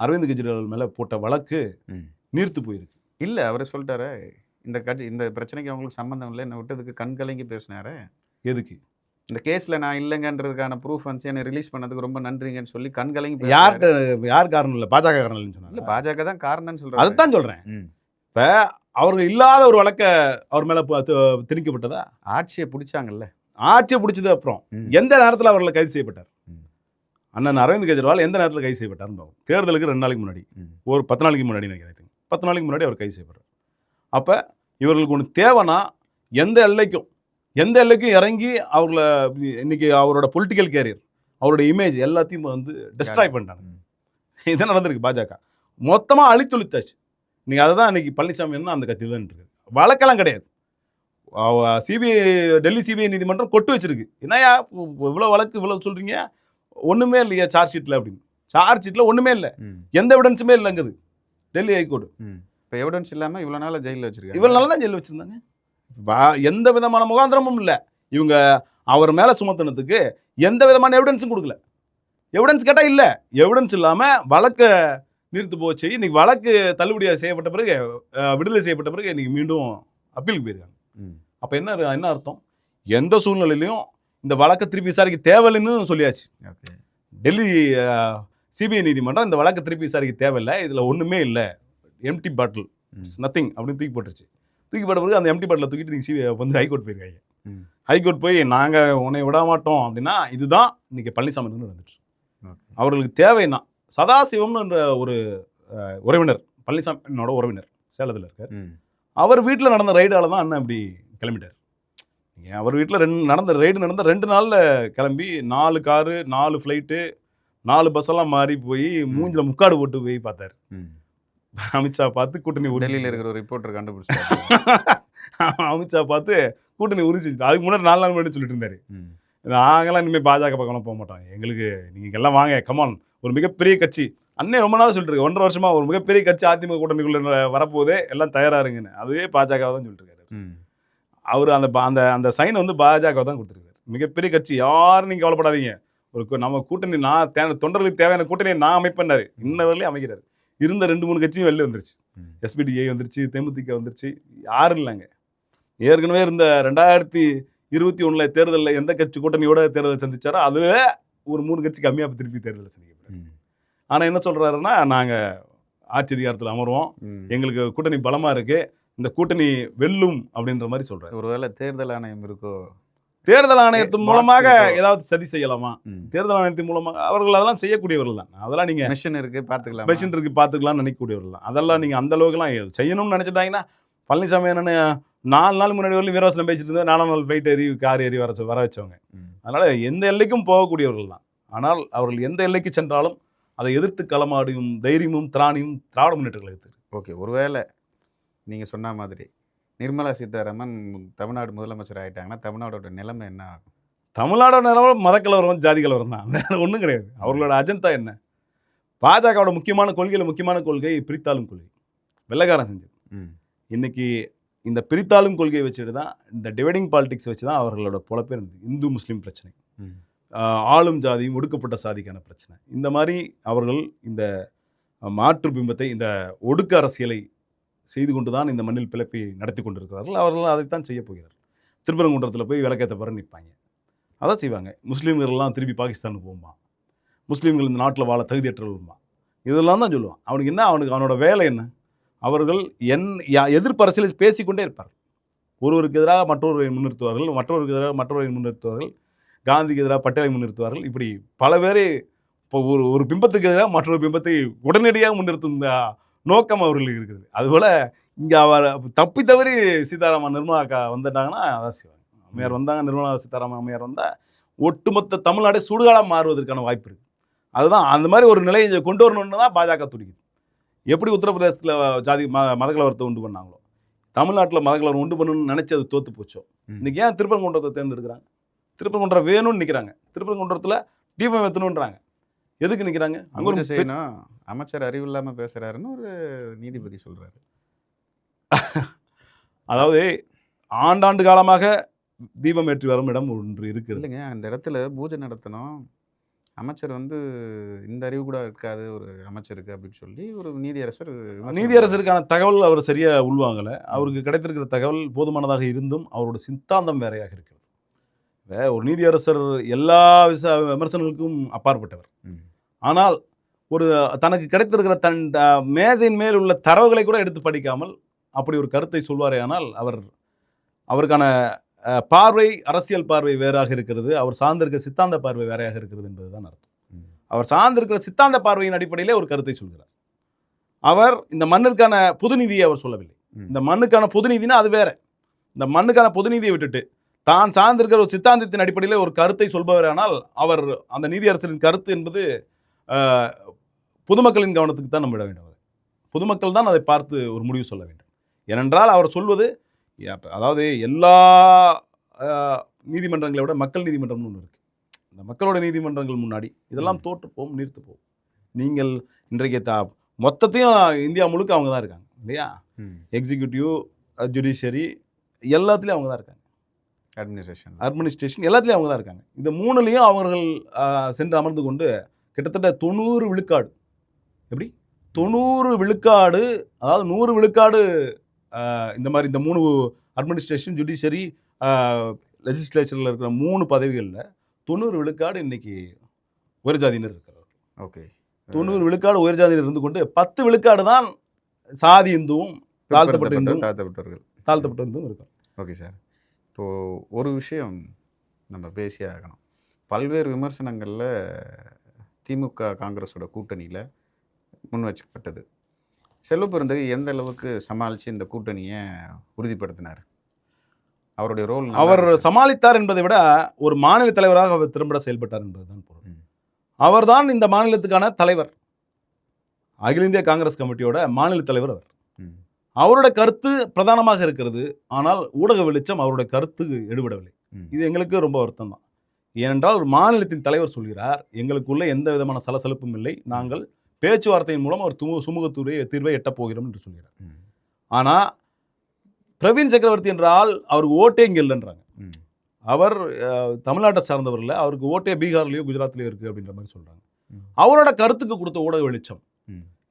அரவிந்த் கெஜ்ரிவால் மேலே போட்ட வழக்கு நீர்த்து போயிருக்கு. இல்லை, அவர் சொல்லிட்டாரு இந்த பிரச்சனைக்கு அவங்களுக்கு சம்மந்தம் இல்லை, என்னை விட்டதுக்கு கண் கலங்கி பேசினாரு. எதுக்கு? இந்த கேஸில் நான் இல்லைங்கன்றதுக்கான ப்ரூஃப் வந்து என்னை ரிலீஸ் பண்ணதுக்கு ரொம்ப நன்றிங்கன்னு சொல்லி கண் கலங்கி. யார் காரணம் இல்லை? பாஜக காரணம் இல்லைன்னு சொன்னாங்க. இல்லை, பாஜக தான் காரணம்னு சொல்கிறேன். அதுதான் சொல்கிறேன். இப்போ அவர்கள் இல்லாத ஒரு வழக்கை அவர் மேலே திணிக்கப்பட்டதா? ஆட்சியை பிடிச்சாங்கல்ல, ஆட்சியை பிடிச்சது அப்புறம் எந்த நேரத்தில் அவர்களை கைது செய்யப்பட்டார்? அண்ணன் அரவிந்த் கெஜ்ரிவால் எந்த நேரத்தில் கைது செய்யப்பட்டார்னு தேர்தலுக்கு 2 நாளைக்கு முன்னாடி, ஒரு 10 நாளைக்கு முன்னாடி நினைக்கிறேன், 10 நாளைக்கு முன்னாடி அவர் கைது செய்யப்படுறார். அப்போ இவர்களுக்கு ஒன்று தேவைன்னா எந்த எல்லைக்கும் இறங்கி அவர்களை இன்னைக்கு அவரோட பொலிட்டிக்கல் கேரியர், அவருடைய இமேஜ் எல்லாத்தையும் வந்து டிஸ்ட்ராய் பண்ணிட்டாங்க. இதுதான் நடந்திருக்கு. பாஜக மொத்தமாக அழித்தொழித்தாச்சு. நீங்கள் அதை தான் இன்னைக்கு பழனிசாமி என்ன அந்த கட்சி தான் இருக்குது. வழக்கெல்லாம் கிடையாது. டெல்லி சிபிஐ நீதிமன்றம் கொட்டு வச்சிருக்கு. என்னையா இவ்வளோ வழக்கு இவ்வளோ சொல்கிறீங்க, ஒன்றுமே இல்லையா சார்ஜ் ஷீட்டில் அப்படின்னு. சார்ஜ் ஷீட்டில் ஒன்றுமே இல்லை, எந்த எவிடன்ஸுமே இல்லைங்குது டெல்லி ஹைகோர்ட்டு. இப்போ எவிடன்ஸ் இல்லாமல் இவ்வளோ நாள் ஜெயிலில் வச்சுருக்காங்க. இவ்வளோ நாள் தான் ஜெயிலில் வச்சுருந்தாங்க. எந்த விதமான முகாந்திரமும் இல்லை. இவங்க அவர் மேலே சுமத்தினதுக்கு எந்த விதமான எவிடன்ஸும் கொடுக்கல. எவிடன்ஸ் கேட்டால் இல்லை, எவிடன்ஸ் இல்லாமல் வழக்கை நிறுத்து போச்சு. இன்னைக்கு வழக்கு தள்ளுபடி செய்யப்பட்ட பிறகு, விடுதலை செய்யப்பட்ட பிறகு இன்னைக்கு மீண்டும் அப்பீலுக்கு போயிருக்காங்க. அப்போ என்ன அர்த்தம்? எந்த சூழ்நிலையிலையும் இந்த வழக்கை திருப்பி விசாரிக்க தேவையில்லைன்னு சொல்லியாச்சு. டெல்லி சிபிஐ நீதிமன்றம் இந்த வழக்கை திருப்பி விசாரிக்க தேவையில்லை, இதில் ஒன்றுமே இல்லை, எம்டி பாட்டில், நத்திங் அப்படின்னு தூக்கி போட்டுருச்சு. தூக்கி போட்ட பிறகு அந்த எம்டி பாட்டில் தூக்கிட்டு நீங்கள் சிபிஐ வந்து ஹைகோர்ட் போயிருக்காங்க. ஹைகோர்ட் போய் நாங்கள் உன்னை விட மாட்டோம் அப்படின்னா, இதுதான் இன்னைக்கு பழனிசாமி நடந்துட்டு. அவர்களுக்கு தேவைன்னா சதாசிவம்ன்ற ஒரு உறவினர், பழனிசாமியோட உறவினர், சேலத்தில் இருக்கார். அவர் வீட்டில் நடந்த ரைடால தான் அண்ணன் இப்படி கிளம்பிட்டார். அவர் வீட்டில் நடந்த 2 நாளில் கிளம்பி 4 காரு 4 ஃப்ளைட்டு 4 பஸ்ஸெல்லாம் மாறி போய் மூஞ்சில் முக்காடு போட்டு போய் பார்த்தார். அமித்ஷா பார்த்து கூட்டணி டெல்லியில் இருக்கிற ஒரு ரிப்போர்ட்டர் கண்டுபிடிச்சார். அமித்ஷா பார்த்து கூட்டணி உறுதி செஞ்சுட்டு அதுக்கு முன்னாடி 4 நாள் முன்னாடி சொல்லிட்டு இருந்தாரு, ம். நாங்களாம் இனிமேல் பாஜக பக்கம்லாம் போக மாட்டோம், எங்களுக்கு நீங்கள் எல்லாம் வாங்க கமான், ஒரு மிகப்பெரிய கட்சி அண்ணே ரொம்ப நாள் சொல்லிட்டு இருக்கு, 1.5 வருஷமா ஒரு மிகப்பெரிய கட்சி அதிமுக கூட்டணிக்குள்ள வரப்போதே எல்லாம் தயாரா இருங்கன்னு, அதுவே பாஜக தான் சொல்லிட்டு இருக்காரு. ம். அவர் அந்த அந்த அந்த சைன் வந்து பாஜக தான் கொடுத்துருக்காரு. மிகப்பெரிய கட்சி, யாரும் நீங்கள் கவலைப்படாதீங்க, நம்ம கூட்டணி நான் தொண்டர்களுக்கு தேவையான கூட்டணியை நான் அமைப்பேன்னாரு. இன்ன வரையிலும் அமைக்கிறாரு. இருந்த 2-3 கட்சியும் வெளில வந்துருச்சு. எஸ்பிடிஐ வந்துருச்சு, தேமுதிக வந்துருச்சு, யாரும் இல்லைங்க. ஏற்கனவே இருந்த 2021 தேர்தலில் எந்த கட்சி கூட்டணியோட தேர்தல் சந்திச்சாரோ அதுவே ஒரு 3 கட்சி கம்மியாக திருப்பி தேர்தல் சந்திக்கப்படும். ஆனால் என்ன சொல்கிறாருன்னா, நாங்கள் ஆட்சி அதிகாரத்தில் அமர்வோம், எங்களுக்கு கூட்டணி பலமாக இருக்குது, இந்த கூட்டணி வெல்லும் அப்படின்ற மாதிரி சொல்கிறார். ஒருவேளை தேர்தல் ஆணையம் இருக்கோ, தேர்தல் ஆணையத்தின் மூலமாக ஏதாவது சதி செய்யலாமா? தேர்தல் ஆணையத்தின் மூலமாக அவர்கள் அதெல்லாம் செய்யக்கூடியவர்கள் தான். அதெல்லாம் நீங்கள் மெஷின் இருக்கு பார்த்துக்கலாம், மெஷின் இருக்கு பார்த்துக்கலாம்னு நினைக்கக்கூடியவர்கள் தான். அதெல்லாம் நீங்கள் அந்த அளவுக்குலாம் செய்யணும்னு நினச்சிட்டாங்கன்னா, பழனிசாமி என்னென்னு 4 நாள் முன்னாடி வரலும் வீரவாசனம் பேசிட்டு இருந்தால் 4 நாள் ஃப்ளைட் ஏறி கார் ஏறி வர வச்சவங்க. அதனால் எந்த எல்லைக்கும் போகக்கூடியவர்கள் தான். ஆனால் அவர்கள் எந்த எல்லைக்கு சென்றாலும் அதை எதிர்த்து களமாடியும் தைரியமும் திராணியும் திராவிட முன்னேற்ற கழகத்துக்கு. ஓகே, ஒருவேளை நீங்கள் சொன்ன மாதிரி நிர்மலா சீதாராமன் தமிழ்நாடு முதலமைச்சர் ஆகிட்டாங்கன்னா தமிழ்நாடோட நிலைமை என்ன ஆகும்? தமிழ்நாடோட நிலைமை மதக்கலவரம் ஜாதி கலவரம் தான், வேறு ஒன்றும் கிடையாது. அவர்களோட அஜெண்டா என்ன? பாஜகவோட முக்கியமான கொள்கை பிரித்தாளும் கொள்கை, வெள்ளைக்காரன் செஞ்சது. இன்னைக்கு இந்த பிரித்தாளும் கொள்கையை வச்சுட்டு தான், இந்த டிவைடிங் பாலிடிக்ஸ் வச்சு தான் அவர்களோட பொழப்பே இருந்தது. இந்து முஸ்லீம் பிரச்சனை, ஆளும் ஜாதியும் ஒடுக்கப்பட்ட சாதிக்கான பிரச்சனை, இந்த மாதிரி அவர்கள் இந்த மாற்று பிம்பத்தை, இந்த ஒடுக்க அரசியலை செய்து கொண்டு தான் இந்த மண்ணில் பிளப்பை நடத்தி கொண்டிருக்கிறார்கள். அவர்கள் அதைத்தான் செய்ய போகிறார்கள். திருப்பரங்குன்றத்தில் போய் விளக்கேற்ற பிறகு நிற்பாங்க, அதான் செய்வாங்க. முஸ்லீம்கள்லாம் திருப்பி பாகிஸ்தானுக்கு போகுமா, முஸ்லீம்கள் இந்த நாட்டில் வாழ தகுதியற்றவர்கள்மா, இதெல்லாம் தான் சொல்லுவான். அவனுக்கு என்ன, அவனோட வேலை என்ன? அவர்கள் எதிர்ப்பு அரசியல் பேசிக்கொண்டே இருப்பார்கள். ஒருவருக்கு எதிராக மற்றொருவரை முன்னிறுத்துவார்கள், மற்றவருக்கு எதிராக மற்றொருவரை முன்னிறுத்துவார்கள், காந்திக்கு எதிராக பட்டேலை முன்னிறுத்துவார்கள். இப்படி பல பேரை இப்போ ஒரு பிம்பத்துக்கு எதிராக மற்றொரு பிம்பத்தை உடனடியாக முன்னிறுத்தும் நோக்கம் அவர்களுக்கு இருக்குது. அதுபோல் இங்கே அவர் தப்பி தவறி சீதாராமன் நிர்மலா அக்கா வந்துட்டாங்கன்னா அதான் செய்வாங்க. அம்மையார் வந்தாங்க, நிர்மலா சீதாராமன் அம்மையார் வந்தால் ஒட்டுமொத்த தமிழ்நாடே சுடுகாடாக மாறுவதற்கான வாய்ப்பு இருக்குது. அதுதான் அந்த மாதிரி ஒரு நிலையை கொண்டு வரணுன்னு தான் பாஜக துடிக்குது. எப்படி உத்தரப்பிரதேசத்தில் ஜாதி மதக்கலவரத்தை உண்டு பண்ணாங்களோ, தமிழ்நாட்டில் மதக்கலவரம் உண்டு பண்ணணும்னு நினச்சி அது தோற்று போச்சோ. இன்றைக்கி ஏன் திருப்பரங்குன்றத்தை தேர்ந்தெடுக்கிறாங்க? திருப்பரங்குன்றம் வேணும்னு நிற்கிறாங்க. திருப்பரங்குன்றத்தில் தீபம் ஏற்றணுன்றாங்க. எதுக்கு நிற்கிறாங்க? அங்கே ஒரு செய்யணும், அமைச்சர் அறிவு இல்லாமல் பேசுகிறாருன்னு ஒரு நீதிபதி சொல்கிறாரு. அதாவது ஆண்டாண்டு காலமாக தீபம் ஏற்றி வரும் இடம் ஒன்று இருக்குது இல்லைங்க, அந்த இடத்துல பூஜை நடத்தணும், அமைச்சர் வந்து இந்த அறிவு கூட இருக்காது ஒரு அமைச்சருக்கு அப்படின்னு சொல்லி ஒரு நீதியரசருக்கான தகவல் அவர் சரியாக உள்வாங்கலை. அவருக்கு கிடைத்திருக்கிற தகவல் போதுமானதாக இருந்தும் அவரோட சித்தாந்தம் வேறையாக இருக்கிறது. ஒரு நீதியரசர் எல்லா விமர்சனங்களுக்கும் அப்பாற்பட்டவர். ஆனால் ஒரு தனக்கு கிடைத்திருக்கிற மேஜையின் மேல் உள்ள தரவுகளை கூட எடுத்து படிக்காமல் அப்படி ஒரு கருத்தை சொல்வாரே ஆனால் அவருக்கான பார்வை, அரசியல் பார்வை வேறாக இருக்கிறது. அவர் சார்ந்திருக்கிற சித்தாந்த பார்வை வேறையாக இருக்கிறது என்பதுதான் அர்த்தம். அவர் சார்ந்திருக்கிற சித்தாந்த பார்வையின் அடிப்படையிலே ஒரு கருத்தை சொல்கிறார். அவர் இந்த மண்ணிற்கான பொதுநிதியை அவர் சொல்லவில்லை. இந்த மண்ணுக்கான பொதுநிதினா அது வேற. இந்த மண்ணுக்கான பொதுநிதியை விட்டுட்டு தான் சார்ந்திருக்கிற ஒரு சித்தாந்தத்தின் அடிப்படையில் ஒரு கருத்தை சொல்பவரானால் அவர் அந்த நீதியரசரின் கருத்து என்பது பொதுமக்களின் கவனத்துக்கு தான் நம்ம விட வேண்டும். பொதுமக்கள் தான் அதை பார்த்து ஒரு முடிவு சொல்ல வேண்டும். ஏனென்றால் அவர் சொல்வது, அதாவது எல்லா நீதிமன்றங்களை விட மக்கள் நீதிமன்றம்னு ஒன்று இருக்குது. இந்த மக்களோட நீதிமன்றங்கள் முன்னாடி இதெல்லாம் தோற்றுப்போம், நீர்த்து போகும். நீங்கள் இன்றைக்கு மொத்தத்தையும் இந்தியா முழுக்க அவங்க தான் இருக்காங்க இல்லையா? எக்ஸிக்யூட்டிவ், ஜுடிஷியரி எல்லாத்துலேயும் அவங்க தான் இருக்காங்க. அட்மினிஸ்ட்ரேஷன் எல்லாத்துலேயும் அவங்க தான் இருக்காங்க. இந்த மூணுலேயும் அவர்கள் சென்று அமர்ந்து கொண்டு கிட்டத்தட்ட 90 விழுக்காடு, எப்படி 90 விழுக்காடு, அதாவது 100 விழுக்காடு இந்த மாதிரி இந்த 3 அட்மினிஸ்ட்ரேஷன், ஜுடிஷியரி, லெஜிஸ்லேச்சரில் இருக்கிற 3 பதவிகளில் 90 விழுக்காடு இன்னைக்கு உயர் ஜாதியினர் இருக்கிறார். ஓகே, 90 விழுக்காடு உயர் ஜாதியினர் இருந்து கொண்டு 10 விழுக்காடு தான் சாதி இந்துவும் தாழ்த்தப்பட்ட இந்துவும் இருக்காங்க. ஓகே சார், இப்போது ஒரு விஷயம் நம்ம பேசியே ஆகணும். பல்வேறு விமர்சனங்களில் திமுக காங்கிரஸோட கூட்டணியில் முன் வச்சுக்கப்பட்டது. செல்வ பெருந்தகை எந்த அளவுக்கு சமாளித்து இந்த கூட்டணியை உறுதிப்படுத்தினார்? அவருடைய ரோல் அவர் சமாளித்தார் என்பதை விட ஒரு மாநில தலைவராக அவர் திறம்பட செயல்பட்டார் என்பதுதான் பொருள். அவர்தான் இந்த மாநிலத்துக்கான தலைவர். அகில இந்திய காங்கிரஸ் கமிட்டியோட மாநில தலைவர் அவர். அவரோட கருத்து பிரதானமாக இருக்கிறது. ஆனால் ஊடக வெளிச்சம் அவருடைய கருத்துக்கு எடுபடவில்லை. இது எங்களுக்கு ரொம்ப வருத்தம் தான். ஏனென்றால் ஒரு மாநிலத்தின் தலைவர் சொல்கிறார், எங்களுக்குள்ள எந்த விதமான சலசலப்பும் இல்லை, நாங்கள் பேச்சுவார்த்தையின் மூலம் ஒரு சுமூக தீர்வை எட்டப் போகிறோம் என்று சொல்கிறார். ஆனா பிரவீன் சக்கரவர்த்தி என்றால் அவருக்கு ஓட்டே இங்கே இல்லைன்றாங்க. அவர் தமிழ்நாட்டை சார்ந்தவர் இல்லை, அவருக்கு ஓட்டே பீகார்லயோ குஜராத்லயோ இருக்கு அப்படின்ற மாதிரி சொல்றாங்க. அவரோட கருத்துக்கு கொடுத்த ஊடக வெளிச்சம்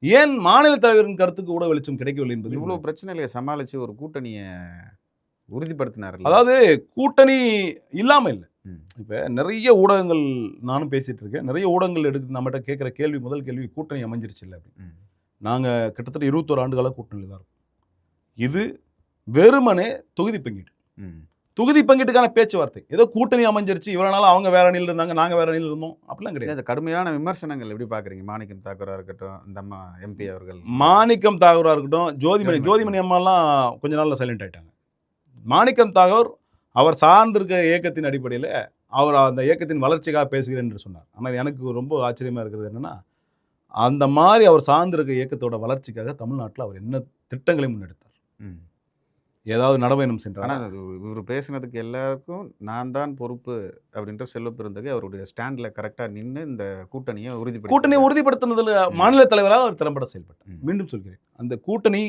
ஏன் மாநில தலைவரின் கருத்துக்கு ஊடக வெளிச்சம் கிடைக்கவில்லை என்பது இவ்வளவு பிரச்சனைகளை சமாளிச்சு ஒரு கூட்டணியை உறுதிப்படுத்தினார். அதாவது கூட்டணி இல்லாம இல்லை. இப்ப நிறைய ஊடகங்கள் நானும் பேசிட்டு இருக்கேன், நிறைய ஊடகங்கள் எடுத்து நம்மகிட்ட கேட்கிற கேள்வி, முதல் கேள்வி கூட்டணி அமைஞ்சிருச்சு இல்லை அப்படின்னு. நாங்க கிட்டத்தட்ட 21 ஆண்டுகளாக கூட்டணியில் தான் இருக்கும். இது வெறுமனே தொகுதி பங்கீடு. தொகுதி பங்கீட்டுக்கான பேச்சுவார்த்தை. ஏதோ கூட்டணி அமைஞ்சிருச்சு, இவ்வளவு நாள் அவங்க வேற அணியில் இருந்தாங்க, நாங்க வேற அணியில் இருந்தோம் அப்படிலாம் கிடையாது. இந்த கடுமையான விமர்சனங்கள் எப்படி பாக்குறீங்க? மாணிக்கம் தாக்கூரா இருக்கட்டும், இந்த அம்மா எம்பி அவர்கள், மாணிக்கம் தாகூரா இருக்கட்டும், ஜோதிமணி அம்மாலாம் கொஞ்ச நாள்ல சைலண்ட் ஆயிட்டாங்க. மாணிக்கம் தாகூர் அவர் சார்ந்திருக்க இயக்கத்தின் அடிப்படையில் அவர் அந்த இயக்கத்தின் வளர்ச்சிக்காக பேசுகிறேன் என்று சொன்னார். ஆனால் எனக்கு ரொம்ப ஆச்சரியமா இருக்கிறது என்னன்னா, அந்த மாதிரி அவர் சார்ந்திருக்க இயக்கத்தோட வளர்ச்சிக்காக தமிழ்நாட்டில் அவர் என்ன திட்டங்களை முன்னெடுத்தார்? ஏதாவது நடவயணம் சென்றார்? ஆனால் இவர் பேசினதுக்கு எல்லாருக்கும் நான் தான் பொறுப்பு அப்படின்ற செல்வ பெருந்தகை அவருடைய ஸ்டாண்டில் கரெக்டாக நின்று இந்த கூட்டணியை உறுதிப்படுத்தினதில் மாநில தலைவராக அவர் திறம்பட செயல்பட்டார். மீண்டும் சொல்கிறேன், அந்த கூட்டணி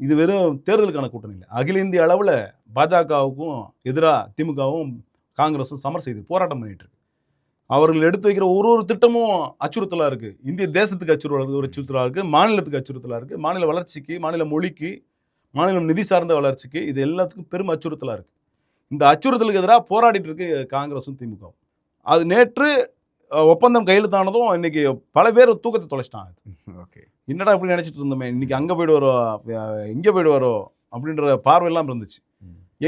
இது வெறும் தேர்தலுக்கான கூட்டணி இல்லை. அகில இந்திய அளவில் பாஜகவுக்கும் எதிராக திமுகவும் காங்கிரஸும் சமர் செய்து போராட்டம் பண்ணிட்டு இருக்கு. அவர்கள் எடுத்து வைக்கிற ஒரு திட்டமும் அச்சுறுத்தலாக இருக்குது. இந்திய தேசத்துக்கு அச்சுறுத்தலாக இருக்குது, மாநிலத்துக்கு அச்சுறுத்தலாக இருக்குது, மாநில வளர்ச்சிக்கு, மாநில மொழிக்கு, மாநிலம் நிதி சார்ந்த வளர்ச்சிக்கு, இது எல்லாத்துக்கும் பெரும் அச்சுறுத்தலாக இருக்குது. இந்த அச்சுறுத்தலுக்கு எதிராக போராடிட்டு இருக்கு காங்கிரஸும் திமுகவும். அது நேற்று ஒப்பந்தம் கையெழுத்தானதும் இன்னைக்கு பல பேர் தூக்கத்தை தொலைச்சிட்டாங்க. ஓகே, என்னடா இப்படி நினச்சிட்டு இருந்தோமே, இன்னைக்கு அங்கே போயிடுவாரோ இங்கே போயிடுவாரோ அப்படின்ற பார்வையெல்லாம் இருந்துச்சு.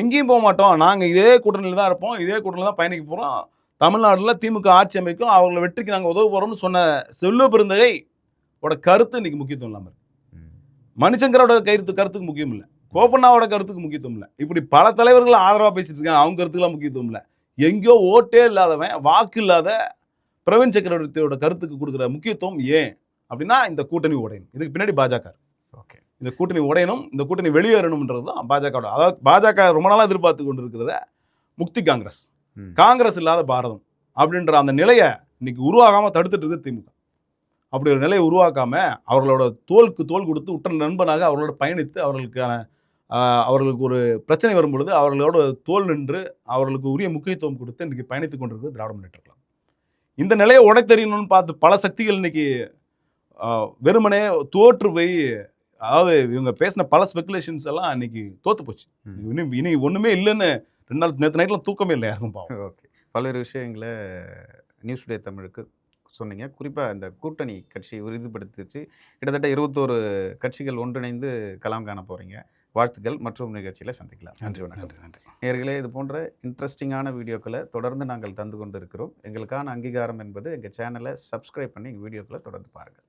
எங்கேயும் போக மாட்டோம், நாங்கள் இதே கூட்டணியில் தான் இருப்போம், இதே கூட்டணியில் தான் பயணிக்க போகிறோம், தமிழ்நாட்டில் திமுக ஆட்சி அமைக்கும், அவங்கள வெற்றிக்கு நாங்கள் உதவ போகிறோம்னு சொன்ன செல்வ பெருந்தகை கருத்து இன்னைக்கு முக்கியத்துவம் இல்லாமல் இருக்கு. மணிசங்கரோட கருத்துக்கு முக்கியம் இல்லை, கோபண்ணாவோட கருத்துக்கு முக்கியத்துவம் இல்லை. இப்படி பல தலைவர்கள் ஆதரவாக பேசிட்டு இருக்காங்க, அவங்க கருத்துக்கெல்லாம் முக்கியத்துவம் இல்லை. எங்கேயோ ஓட்டே இல்லாதவன், வாக்கு இல்லாத பிரவீன் சக்கரவர்த்தியோட கருத்துக்கு கொடுக்குற முக்கியத்துவம் ஏன் அப்படின்னா, இந்த கூட்டணி உடையணும். இதுக்கு பின்னாடி பாஜக. ஓகே, இந்த கூட்டணி உடையணும், இந்த கூட்டணி வெளியேறணும்ன்றது தான் பாஜகவோட. அதாவது பாஜக ரொம்ப நாளாக எதிர்பார்த்து கொண்டு இருக்கிறத முக்தி காங்கிரஸ், காங்கிரஸ் இல்லாத பாரதம் அப்படின்ற அந்த நிலையை இன்னைக்கு உருவாகாமல் தடுத்துட்டு இருக்கு திமுக. அப்படி ஒரு நிலையை உருவாக்காம அவர்களோட தோளுக்கு தோல் கொடுத்து உற்ற நண்பனாக அவர்களோட பயணித்து அவர்களுக்கு ஒரு பிரச்சனை வரும் பொழுது அவர்களோட தோல் நின்று அவர்களுக்கு உரிய முக்கியத்துவம் கொடுத்து இன்னைக்கு பயணித்து கொண்டிருக்கிறது திராவிட முன்னேற்ற கழகம். இந்த நிலையை உடைத்தெறியணும்னு பார்த்து பல சக்திகள் இன்னைக்கு வெறுமனே தோற்று போய், அதாவது இவங்க பேசின பல ஸ்பெகுலேஷன்ஸ் எல்லாம் இன்னைக்கு தோத்து போச்சு. இனி ஒன்றுமே இல்லைன்னு நேற்று நைட்டில் தூக்கமே இல்லை யாருக்கும் பாவம். ஓகே, பல்வேறு விஷயங்களை நியூஸ் டே தமிழுக்கு சொன்னீங்க. குறிப்பாக இந்த கூட்டணி கட்சியை உறுதிப்படுத்திச்சு. கிட்டத்தட்ட 21 கட்சிகள் ஒன்றிணைந்து களம் காண போகிறீங்க. வாழ்த்துக்கள். மற்றும் நிகழ்ச்சியில் சந்திக்கலாம். நன்றி, வணக்கம். நன்றி. நேயர்களே, இது போன்ற இன்ட்ரெஸ்டிங்கான வீடியோக்களை தொடர்ந்து நாங்கள் தந்து கொண்டு இருக்கிறோம். எங்களுக்கான அங்கீகாரம் என்பது எங்கள் சேனலை சப்ஸ்கிரைப் பண்ணி எங்கள் வீடியோக்களை தொடர்ந்து பாருங்கள்.